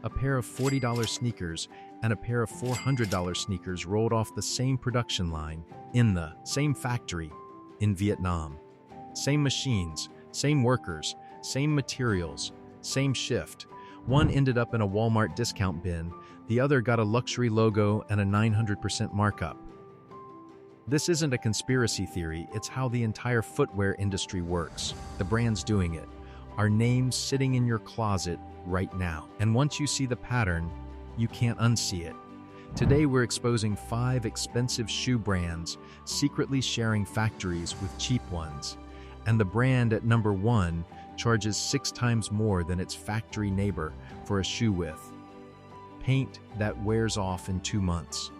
A pair of $40 sneakers and a pair of $400 sneakers rolled off the same production line, in the same factory, in Vietnam. Same machines, same workers, same materials, same shift. One ended up in a Walmart discount bin, the other got a luxury logo and a 900% markup. This isn't a conspiracy theory, it's how the entire footwear industry works. The brand's doing it. Our names sitting in your closet right now. And once you see the pattern, you can't unsee it. Today we're exposing 5 expensive shoe brands secretly sharing factories with cheap ones. And the brand at number 1 charges 6 times more than its factory neighbor for a shoe with paint that wears off in 2 months.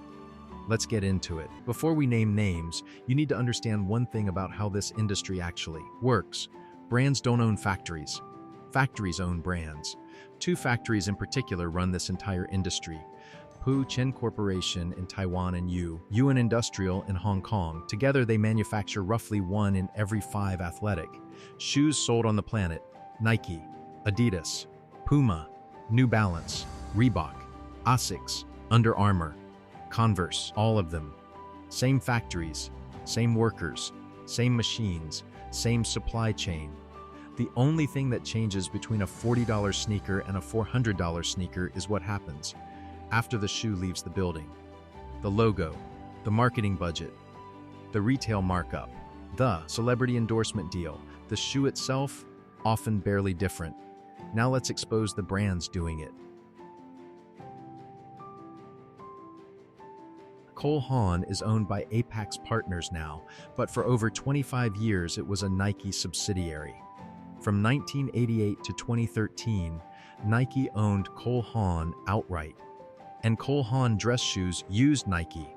Let's get into it. Before we name names, you need to understand one thing about how this industry actually works. Brands don't own factories. Factories own brands. 2 factories in particular run this entire industry. Pu Chen Corporation in Taiwan and Yuan Industrial in Hong Kong. Together they manufacture roughly 1 in every 5 athletic shoes sold on the planet. Nike, Adidas, Puma, New Balance, Reebok, Asics, Under Armour, Converse, all of them. Same factories, same workers, same machines, same supply chain. The only thing that changes between a $40 sneaker and a $400 sneaker is what happens after the shoe leaves the building. The logo, the marketing budget, the retail markup, the celebrity endorsement deal, the shoe itself, often barely different. Now let's expose the brands doing it. Cole Haan is owned by Apex Partners now, but for over 25 years it was a Nike subsidiary. From 1988 to 2013, Nike owned Cole Haan outright. And Cole Haan dress shoes used Nike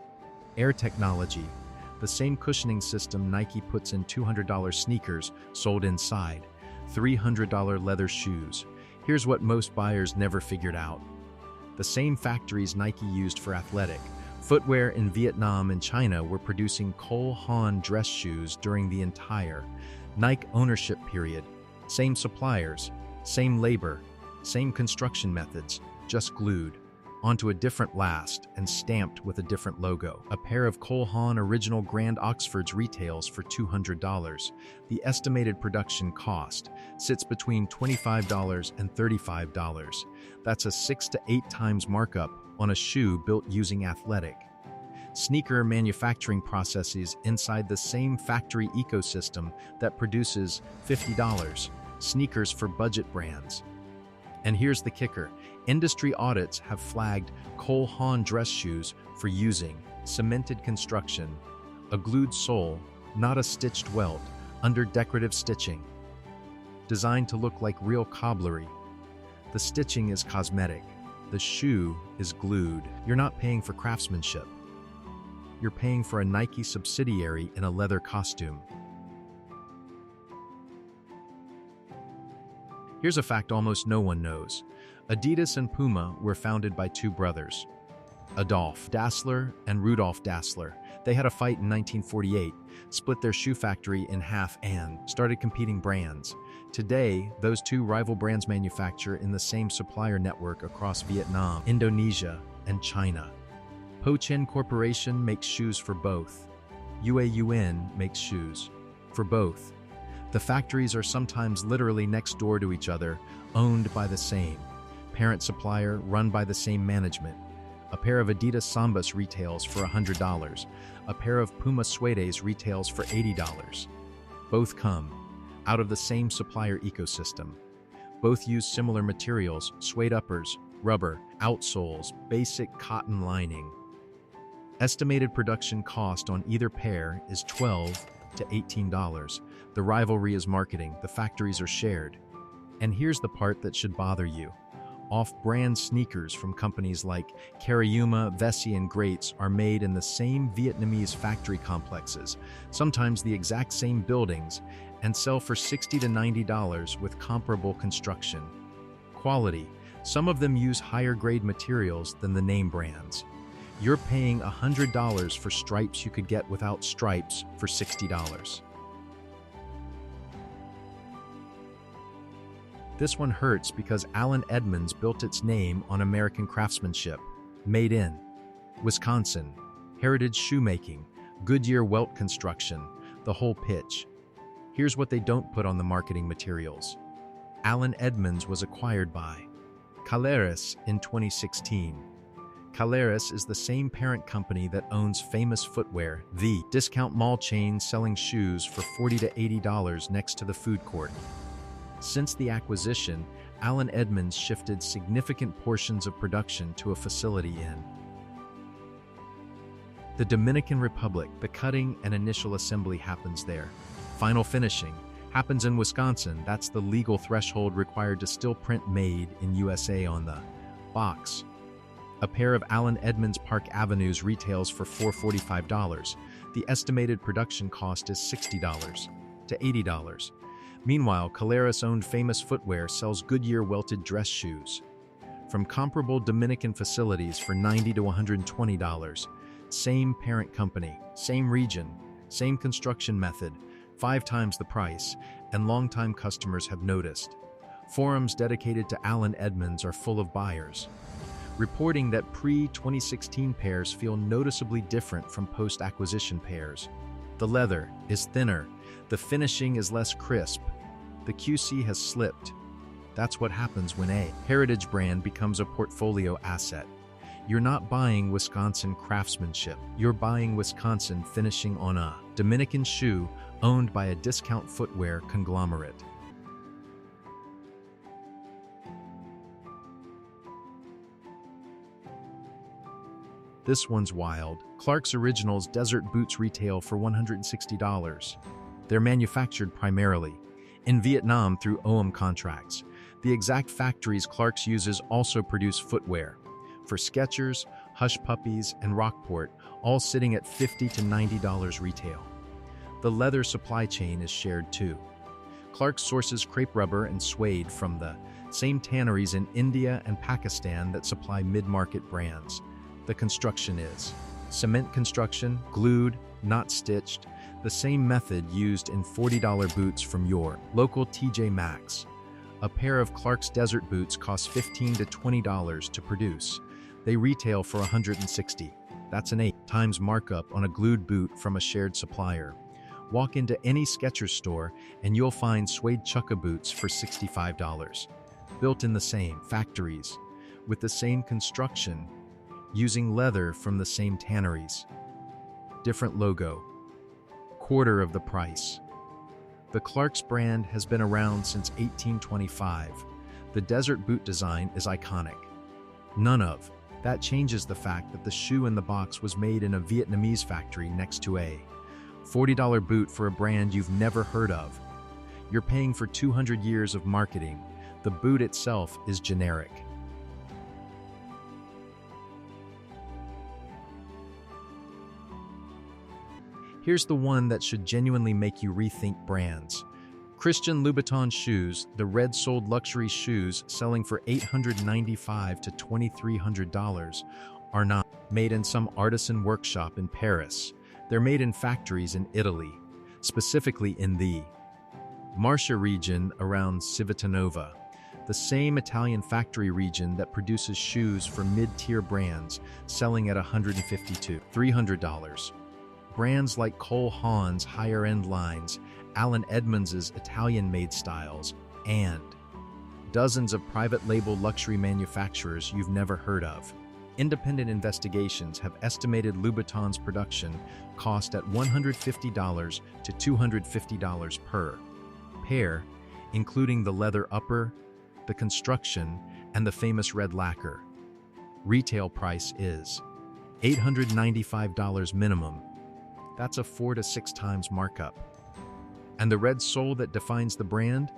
Air technology, the same cushioning system Nike puts in $200 sneakers sold inside $300 leather shoes. Here's what most buyers never figured out. The same factories Nike used for athletic footwear in Vietnam and China were producing Cole Haan dress shoes during the entire Nike ownership period. Same suppliers, same labor, same construction methods, just glued onto a different last and stamped with a different logo. A pair of Cole Haan original Grand Oxfords retails for $200. The estimated production cost sits between $25 and $35. That's a 6 to 8 times markup on a shoe built using athletic sneaker manufacturing processes inside the same factory ecosystem that produces $50 sneakers for budget brands. And here's the kicker. Industry audits have flagged Cole Haan dress shoes for using cemented construction, a glued sole, not a stitched welt, under decorative stitching, designed to look like real cobblery. The stitching is cosmetic. The shoe is glued. You're not paying for craftsmanship. You're paying for a Nike subsidiary in a leather costume. Here's a fact almost no one knows. Adidas and Puma were founded by 2 brothers, Adolf Dassler and Rudolf Dassler. They had a fight in 1948, split their shoe factory in half and started competing brands. Today, those 2 rival brands manufacture in the same supplier network across Vietnam, Indonesia, and China. Pu Chen Corporation makes shoes for both. Yuan makes shoes for both. The factories are sometimes literally next door to each other, owned by the same parent supplier, run by the same management. A pair of Adidas Sambas retails for $100. A pair of Puma Suedes retails for $80. Both come out of the same supplier ecosystem. Both use similar materials, suede uppers, rubber, outsoles, basic cotton lining. Estimated production cost on either pair is $12 to $18. The rivalry is marketing, the factories are shared. And here's the part that should bother you. Off-brand sneakers from companies like Cariuma, Vessi, and Greats are made in the same Vietnamese factory complexes, sometimes the exact same buildings, and sell for $60 to $90 with comparable construction. Quality. Some of them use higher-grade materials than the name brands. You're paying $100 for stripes you could get without stripes for $60. This one hurts because Allen Edmonds built its name on American craftsmanship. Made in Wisconsin, heritage shoemaking, Goodyear welt construction, the whole pitch. Here's what they don't put on the marketing materials. Allen Edmonds was acquired by Caleres in 2016. Caleres is the same parent company that owns Famous Footwear, the discount mall chain selling shoes for $40 to $80 next to the food court. Since the acquisition, Allen Edmonds shifted significant portions of production to a facility in the Dominican Republic. The cutting and initial assembly happens there. Final finishing happens in Wisconsin. That's the legal threshold required to still print "Made in USA" on the box. A pair of Allen Edmonds Park Avenues retails for $445. The estimated production cost is $60 to $80. Meanwhile, Caleres-owned Famous Footwear sells Goodyear welted dress shoes from comparable Dominican facilities for $90 to $120. Same parent company, same region, same construction method, 5 times the price, and longtime customers have noticed. Forums dedicated to Allen Edmonds are full of buyers, reporting that pre-2016 pairs feel noticeably different from post-acquisition pairs. The leather is thinner, the finishing is less crisp, the QC has slipped. That's what happens when a heritage brand becomes a portfolio asset. You're not buying Wisconsin craftsmanship, you're buying Wisconsin finishing on a Dominican shoe owned by a discount footwear conglomerate. This one's wild. Clark's Originals desert boots retail for $160. They're manufactured primarily in Vietnam through OEM contracts. The exact factories Clark's uses also produce footwear for Skechers, Hush Puppies, and Rockport, all sitting at $50 to $90 retail. The leather supply chain is shared too. Clark's sources crepe rubber and suede from the same tanneries in India and Pakistan that supply mid-market brands. The construction is cement construction, glued, not stitched, the same method used in $40 boots from your local TJ Maxx. A pair of Clark's desert boots costs $15 to $20 to produce. They retail for $160. That's an 8 times markup on a glued boot from a shared supplier. Walk into any Skechers store and you'll find suede chukka boots for $65. Built in the same factories, with the same construction, using leather from the same tanneries. Different logo. Quarter of the price. The Clark's brand has been around since 1825. The desert boot design is iconic. None of that changes the fact that the shoe in the box was made in a Vietnamese factory next to a $40 boot for a brand you've never heard of. You're paying for 200 years of marketing. The boot itself is generic. Here's the one that should genuinely make you rethink brands. Christian Louboutin shoes, the red-soled luxury shoes selling for $895 to $2,300, are not made in some artisan workshop in Paris. They're made in factories in Italy, specifically in the Marcia region around Civitanova, the same Italian factory region that produces shoes for mid-tier brands selling at $150 to $300. Brands like Cole Haan's higher-end lines, Allen Edmonds' Italian-made styles, and dozens of private label luxury manufacturers you've never heard of. Independent investigations have estimated Louboutin's production cost at $150 to $250 per pair, including the leather upper, the construction, and the famous red lacquer. Retail price is $895 minimum. That's a 4 to 6 times markup. And the red sole that defines the brand?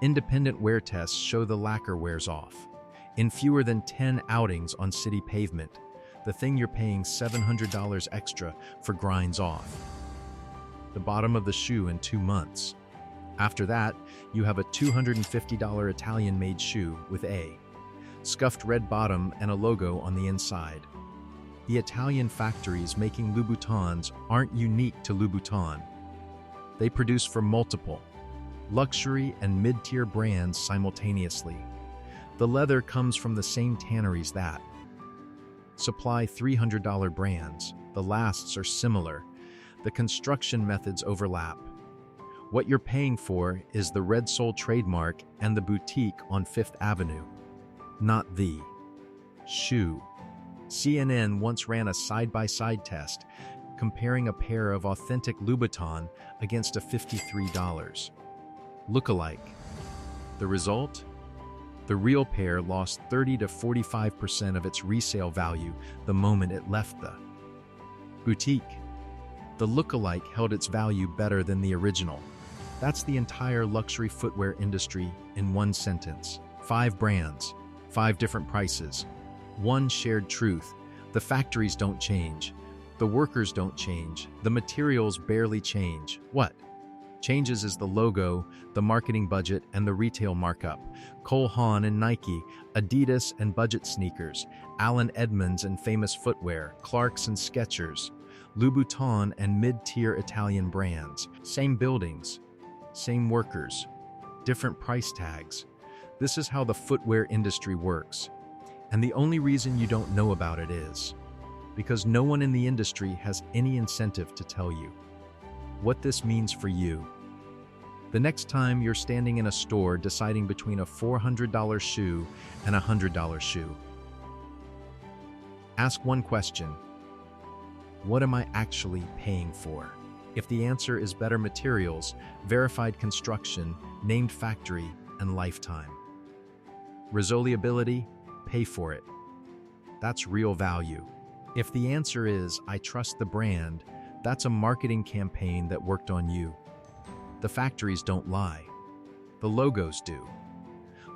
Independent wear tests show the lacquer wears off. In fewer than 10 outings on city pavement, the thing you're paying $700 extra for grinds off the bottom of the shoe in 2 months. After that, you have a $250 Italian-made shoe with a scuffed red bottom and a logo on the inside. The Italian factories making Louboutins aren't unique to Louboutin. They produce for multiple luxury and mid-tier brands simultaneously. The leather comes from the same tanneries that supply $300 brands. The lasts are similar. The construction methods overlap. What you're paying for is the Red Soul trademark and the boutique on Fifth Avenue, not the shoe. CNN once ran a side-by-side test comparing a pair of authentic Louboutin against a $53 look-alike. The result? The real pair lost 30 to 45% of its resale value the moment it left the boutique. The look-alike held its value better than the original. That's the entire luxury footwear industry in one sentence. 5 brands, 5 different prices. One shared truth: the factories don't change. The workers don't change. The materials barely change. What changes is the logo, the marketing budget, and the retail markup. Haan and Nike, Adidas and budget sneakers, Allen Edmonds and famous footwear, Clarks and Skechers, Louboutin and mid-tier Italian brands. Same buildings, same workers, different price tags. This is how the footwear industry works. And the only reason you don't know about it is because no one in the industry has any incentive to tell you what this means for you. The next time you're standing in a store deciding between a $400 shoe and a $100 shoe, ask one question: what am I actually paying for? If the answer is better materials, verified construction, named factory, and lifetime resoliability, pay for it. That's real value. If the answer is, I trust the brand, that's a marketing campaign that worked on you. The factories don't lie. The logos do.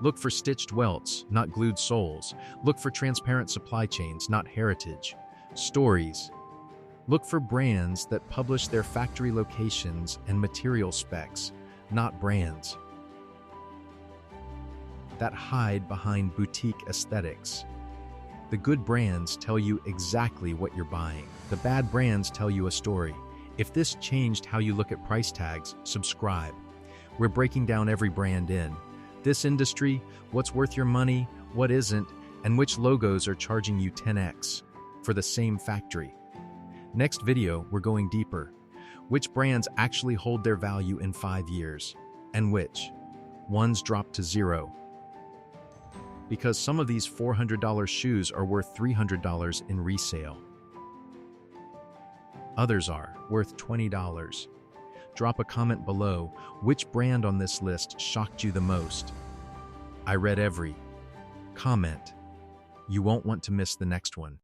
Look for stitched welts, not glued soles. Look for transparent supply chains, not heritage. Stories. Look for brands that publish their factory locations and material specs, not brands that hide behind boutique aesthetics. The good brands tell you exactly what you're buying. The bad brands tell you a story. If this changed how you look at price tags, subscribe. We're breaking down every brand in this industry, what's worth your money, what isn't, and which logos are charging you 10x for the same factory. Next video, we're going deeper. Which brands actually hold their value in 5 years, and which ones drop to zero? Because some of these $400 shoes are worth $300 in resale. Others are worth $20. Drop a comment below. Which brand on this list shocked you the most? I read every comment. You won't want to miss the next one.